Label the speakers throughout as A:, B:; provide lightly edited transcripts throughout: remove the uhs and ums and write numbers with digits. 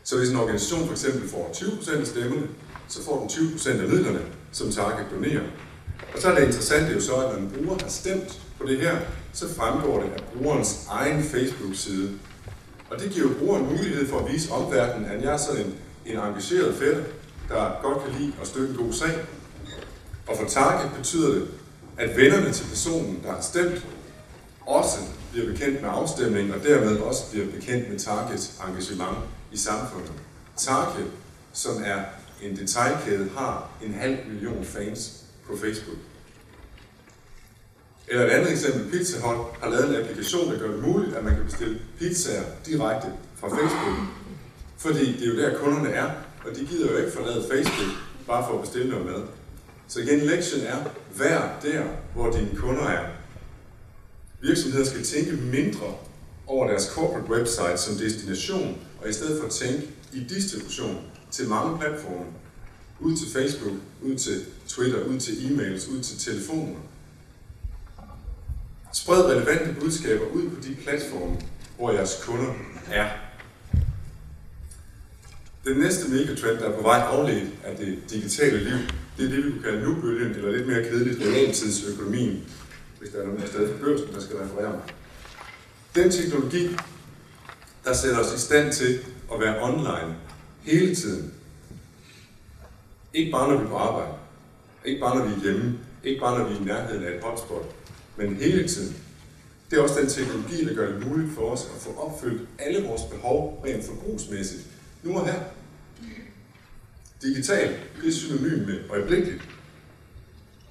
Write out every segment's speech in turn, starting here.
A: Så hvis en organisation for eksempel får 20% af stemmerne, så får den 20% af midlerne, som Target donerer. Og så er det interessante jo så, at når en bruger har stemt på det her, så fremgår det af brugerens egen Facebook-side. Og det giver jo brugeren mulighed for at vise omverdenen, at jeg er sådan en engageret fætter, der godt kan lide at støtte en god sag. Og for Target betyder det, at vennerne til personen, der har stemt, også bliver bekendt med afstemningen, og dermed også bliver bekendt med Targets engagement i samfundet. Target, som er en detailkæde, har 500.000 fans på Facebook. Eller et andet eksempel, Pizza Hut har lavet en applikation, der gør det muligt, at man kan bestille pizzaer direkte fra Facebook. Fordi det er jo der, kunderne er, og de gider jo ikke forlade Facebook bare for at bestille noget mad. Så igen, lektionen er, vær der, hvor dine kunder er. Virksomheder skal tænke mindre over deres corporate website som destination, og i stedet for at tænke i distribution til mange platforme. Ud til Facebook, ud til Twitter, ud til e-mails, ud til telefoner. Spred relevante budskaber ud på de platforme, hvor jeres kunder er. Den næste megatrend, der er på vej afledt af det digitale liv, det er det, vi kunne kalde nu-bølgen, eller lidt mere kedeligt, realtidsøkonomien, hvis der er nogen stadig på børsen, der skal referere mig. Den teknologi, der sætter os i stand til at være online hele tiden. Ikke bare når vi er på arbejde, ikke bare når vi er hjemme, ikke bare når vi er i nærheden af et hotspot, men hele tiden. Det er også den teknologi, der gør det muligt for os at få opfyldt alle vores behov rent forbrugsmæssigt. Nu og her. Digital, det er synonym med øjeblikkeligt.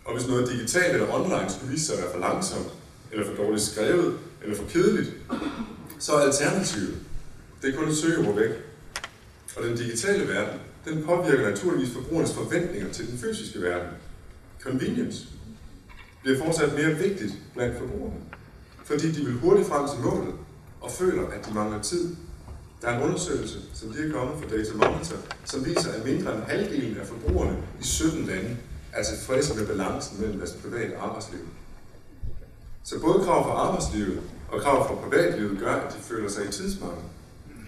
A: Og hvis noget digitalt eller online skulle vise sig at være for langsomt, eller for dårligt skrevet, eller for kedeligt, så er alternativet. Det er kun et søgeord væk. Og den digitale verden, den påvirker naturligvis forbrugernes forventninger til den fysiske verden. Convenience bliver fortsat mere vigtigt blandt forbrugerne, fordi de vil hurtigt frem til målet og føler, at de mangler tid. Der er en undersøgelse, som lige er kommet fra Data Monitor, som viser, at mindre end halvdelen af forbrugerne i 17 lande er tilfredse med balancen mellem deres private arbejdsliv. Så både krav fra arbejdslivet og krav fra privatlivet gør, at de føler sig i tidsmangel.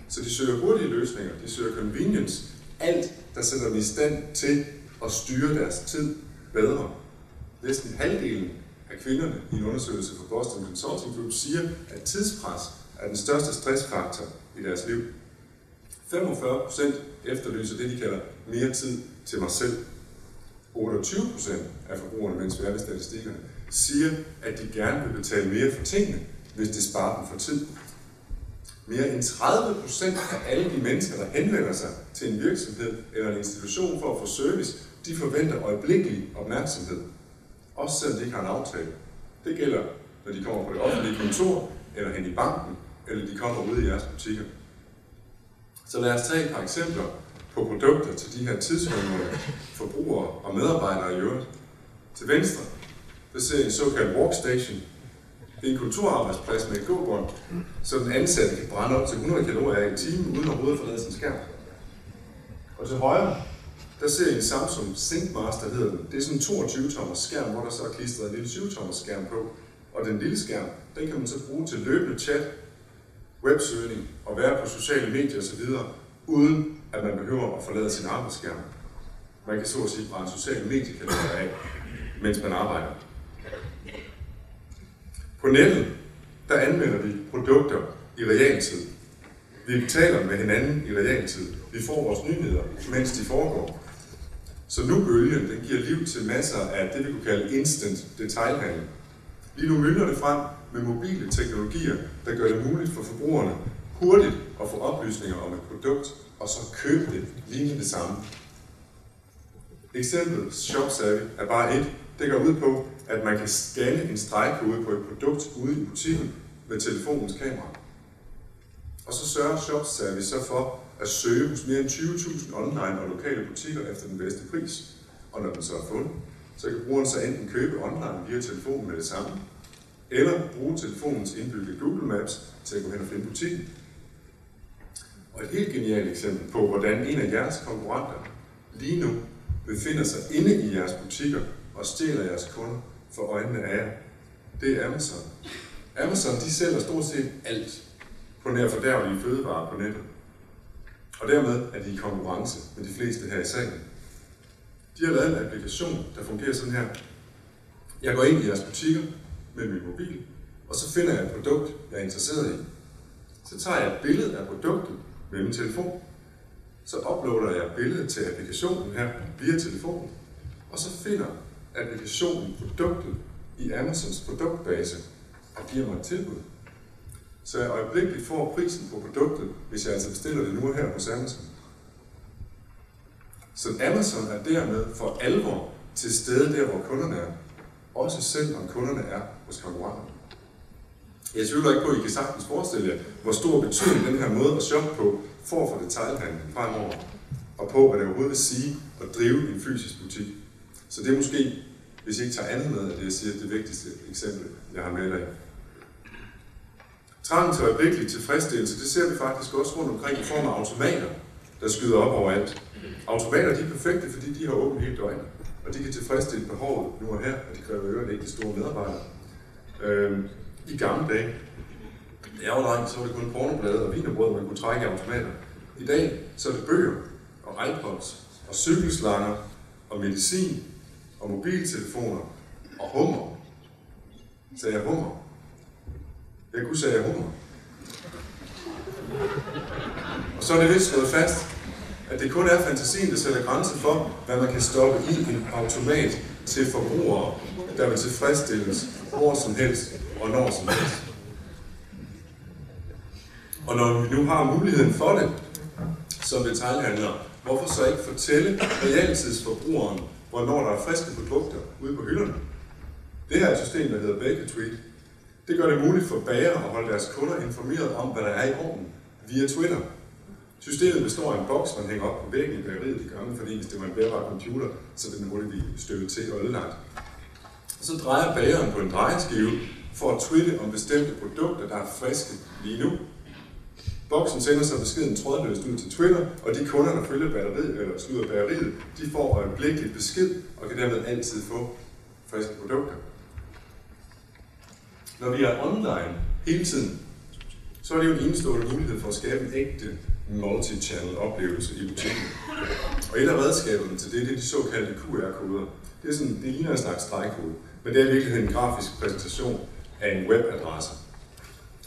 A: Så de søger hurtige løsninger, de søger convenience, alt der sætter dem i stand til at styre deres tid bedre. Næsten halvdelen af kvinderne i en undersøgelse fra Boston Consulting Group siger, at tidspres er den største stressfaktor i deres liv. 45% efterlyser det, de kalder mere tid til mig selv. 28% af forbrugerne, mens vi er ved statistikkerne, siger, at de gerne vil betale mere for tingene, hvis det sparer dem for tid. Mere end 30% af alle de mennesker, der henvender sig til en virksomhed eller en institution for at få service, de forventer øjeblikkelig opmærksomhed. Også selvom de ikke har en aftale. Det gælder, når de kommer på det offentlige kontor, eller hen i banken, eller de kommer ude i jeres butikker. Så lad os tage et par eksempler på produkter til de her tidshåndede forbrugere og medarbejdere i øvrigt. Til venstre, der ser I en såkaldt workstation. Det er en kontorarbejdsplads med et gåbånd, så den ansatte kan brænde op til 100 kalorier i timen, uden overhovedet at forlade sin skærm. Og til højre, der ser I en Samsung ThinkMaster, hedder den. Det er sådan en 22-tommers skærm, hvor der så er klistret en lille 7-tommers skærm på. Og den lille skærm, den kan man så bruge til løbende chat, websøgning og være på sociale medier osv., uden at man behøver at forlade sin arbejdsskærm. Man kan så at sige brænde sociale mediekanaler af, mens man arbejder. På nettet, der anvender vi produkter i realtid. Vi betaler med hinanden i realtid. Vi får vores nyheder, mens de foregår. Så nu bølgen, den giver liv til masser af det, vi kunne kalde instant detailhandel. Lige nu myldrer det frem med mobile teknologier, der gør det muligt for forbrugerne hurtigt at få oplysninger om et produkt, og så købe det lige det samme. Eksemplet ShopSavvy er bare et. Det går ud på, at man kan scanne en stregkode på et produkt ude i butikken med telefonens kamera. Og så sørger ShopSavvy så for at søge hos mere end 20.000 online og lokale butikker efter den bedste pris. Og når den så er fundet, så kan brugeren så enten købe online via telefonen med det samme, eller bruge telefonens indbyggede Google Maps til at gå hen og finde butikken. Og et helt genialt eksempel på, hvordan en af jeres konkurrenter lige nu befinder sig inde i jeres butikker og stjæler jeres kunder for øjnene af jer, det er Amazon. Amazon, de sælger stort set alt på nær fordærvelige fødevarer på nettet. Og dermed er de i konkurrence med de fleste her i salen. De har lavet en applikation, der fungerer sådan her. Jeg går ind i jeres butikker med min mobil, og så finder jeg et produkt, jeg er interesseret i. Så tager jeg et billede af produktet med min telefon. Så uploader jeg billedet til applikationen her via telefonen, og så finder applikationen produktet i Amazons produktbase og giver mig et tilbud. Så jeg øjeblikkeligt får prisen på produktet, hvis jeg altså bestiller det nu her hos Amazon. Så Amazon er dermed for alvor til stede der, hvor kunderne er. Også selv om kunderne er hos konkurrenterne. Jeg tvivler ikke på, at I kan sagtens forestille jer, hvor stor betydning den her måde at shoppe på får for detailhandlen fremover, og på, hvad det overhovedet vil sige at drive en fysisk butik. Så det er måske, hvis I ikke tager andet med, at det jeg siger, det vigtigste eksempel, jeg har med dig. Trangen til øjeblikkelig tilfredsstillelse, det ser vi faktisk også rundt omkring i form af automater, der skyder op overalt. Automater de er perfekte, fordi de har åbent hele døgnet, og de kan tilfredsstille behovet nu og her, og de kræver øvrigt ikke de store medarbejdere. I gamle dage, da jeg var dreng, så var det kun pornoblade og wienerbrød, man kunne trække i automater. I dag, så er det bøger og iPods og cykelslanger og medicin og mobiltelefoner og hummer. Sagde jeg hummer? Jeg kunne sige hummer. Og så er det vist slået fast, at det kun er fantasien, der sætter grænser for, hvad man kan stoppe i en automat til forbrugere, der vil tilfredsstilles hvor som helst og når som helst. Og når vi nu har muligheden for det, som detailhandler, hvorfor så ikke fortælle realtidsforbrugeren, hvornår der er friske produkter ude på hylderne? Det her er et system, der hedder Baker Tweet. Det gør det muligt for bagere at holde deres kunder informeret om, hvad der er i ovnen via Twitter. Systemet består af en boks, man hænger op på væggen i bageriet de gange, fordi hvis det var en bærbar computer, så vil den hurtigt blive støvet til og ødelagt. Så drejer bageren på en drejeskive for at tweete om bestemte produkter, der er friske lige nu. Boksen sender så beskeden trådløst ud til Twitter, og de kunder, der følger bageriet, de får øjeblikkeligt besked og kan dermed altid få friske produkter. Når vi er online hele tiden, så er det jo en enestående mulighed for at skabe en ægte multi-channel oplevelse i butikken. Og et af redskaberne til det er de såkaldte QR-koder. Det ligner en slags stregkode, men det er i virkeligheden en grafisk præsentation af en webadresse.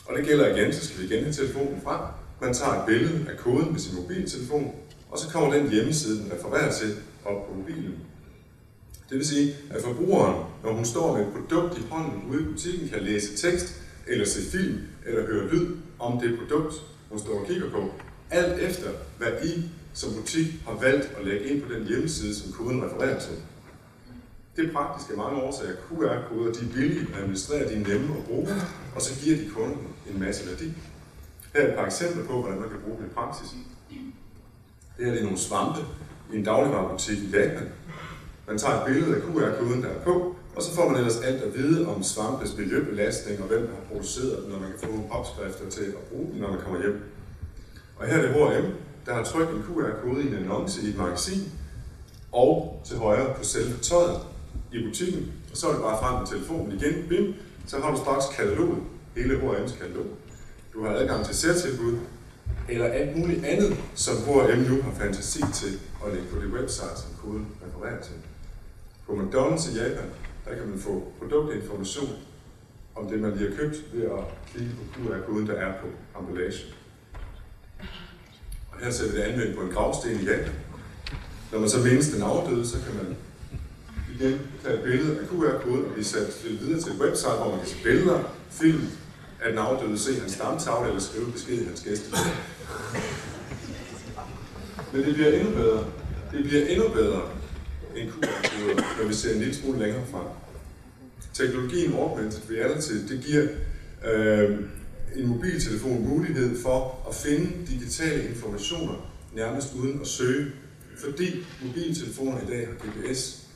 A: Og det gælder igen, så skal vi igen have telefonen frem. Man tager et billede af koden med sin mobiltelefon, og så kommer den hjemmeside, den refererer til, op på mobilen. Det vil sige, at forbrugeren, når hun står med et produkt i hånden ude i butikken, kan læse tekst, eller se film, eller høre lyd om det produkt, hun står og kigger på, alt efter hvad I som butik har valgt at lægge ind på den hjemmeside, som koden refererer til. Det er praktisk af mange årsager. QR-koder, de er billige at administrere, de er nemme at bruge, og så giver de kunden en masse værdi. Her er et par eksempler på, hvordan man kan bruge dem i praksis. Det her er nogle svampe i en dagligvarebutik i Japan. Man tager et billede af QR-koden, der er på, og så får man ellers alt at vide om svampes miljøbelastning og hvem der har produceret den, når man kan få nogle opskrifter til at bruge den, når man kommer hjem. Og her er det H&M, der har trykt en QR-kode i en annonce i et magasin, og til højre på selve tøjet i butikken. Og så er det bare frem med telefonen igen, bim, så har du straks kataloget, hele H&M's katalog. Du har adgang til særtilbud, eller alt muligt andet, som H&M nu har fantasi til at lægge på det website, som koden refererer til. På McDonald's i Japan, der kan man få produktinformation om det, man lige har købt, ved at klikke på QR-koden, der er på emballagen. Og her ser vi det anvendt på en gravsten i Japan. Når man så mindes den afdøde, så kan man igen tage et billede af QR-koden og blive sat videre til et website, hvor man kan se billeder, film af den afdøde, se hans stamtavle eller skrive besked i hans gæster. Men det bliver endnu bedre. Det bliver endnu bedre end QR-koder, når vi ser en lille smule længere frem. Teknologien augmented reality, det giver en mobiltelefon mulighed for at finde digitale informationer nærmest uden at søge, fordi mobiltelefoner i dag har GPS